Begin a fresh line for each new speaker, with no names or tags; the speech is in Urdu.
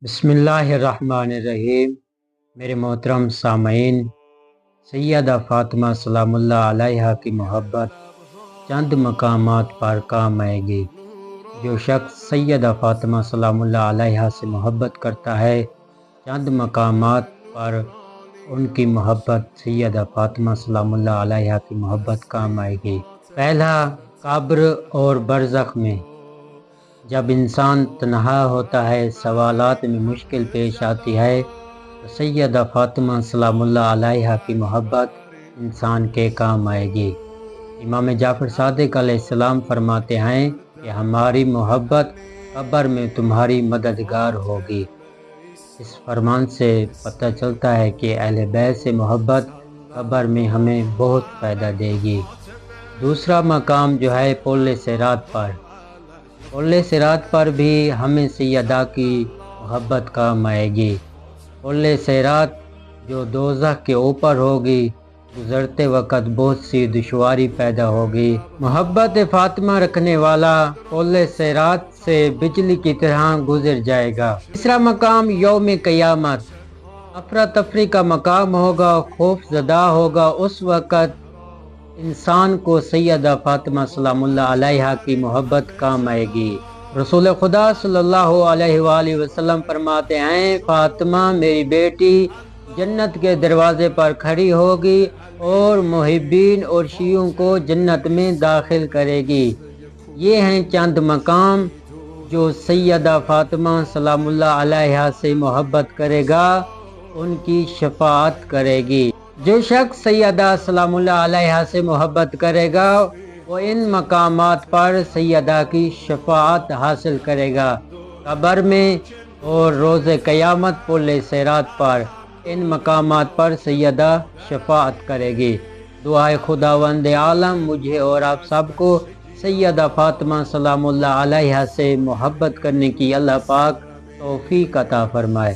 بسم اللہ الرحمن الرحیم۔ میرے محترم سامعین، سیدہ فاطمہ سلام اللہ علیہا کی محبت چند مقامات پر کام آئے گی۔ جو شخص سیدہ فاطمہ سلام اللہ علیہا سے محبت کرتا ہے، چند مقامات پر ان کی محبت سیدہ فاطمہ سلام اللہ علیہا کی محبت کام آئے گی۔ پہلا، قبر اور برزخ میں جب انسان تنہا ہوتا ہے، سوالات میں مشکل پیش آتی ہے، تو سیدہ فاطمہ سلام اللہ علیہا کی محبت انسان کے کام آئے گی۔ امام جعفر صادق علیہ السلام فرماتے ہیں کہ ہماری محبت قبر میں تمہاری مددگار ہوگی۔ اس فرمان سے پتہ چلتا ہے کہ اہل بیت سے محبت قبر میں ہمیں بہت فائدہ دے گی۔ دوسرا مقام جو ہے پل صراط پر، پل صراط پر بھی ہمیں سیدہ کی محبت کام آئے گی۔ پل صراط جو دوزخ کے اوپر ہوگی، گزرتے وقت بہت سی دشواری پیدا ہوگی۔ محبت فاطمہ رکھنے والا پل صراط سے بجلی کی طرح گزر جائے گا۔ تیسرا مقام یوم قیامت، افراتفری کا مقام ہوگا، خوف زدہ ہوگا۔ اس وقت انسان کو سیدہ فاطمہ سلام اللہ علیہا کی محبت کام آئے گی۔ رسول خدا صلی اللہ علیہ وآلہ وسلم فرماتے ہیں، فاطمہ میری بیٹی جنت کے دروازے پر کھڑی ہوگی اور محبین اور شیعوں کو جنت میں داخل کرے گی۔ یہ ہیں چند مقام جو سیدہ فاطمہ سلام اللہ علیہا سے محبت کرے گا، ان کی شفاعت کرے گی۔ جو شخص سیدہ سلام اللہ علیہا سے محبت کرے گا، وہ ان مقامات پر سیدہ کی شفاعت حاصل کرے گا، قبر میں اور روز قیامت پل صراط پر۔ ان مقامات پر سیدہ شفاعت کرے گی۔ دعائے خداوند عالم مجھے اور آپ سب کو سیدہ فاطمہ سلام اللہ علیہا سے محبت کرنے کی اللہ پاک توفیق عطا فرمائے۔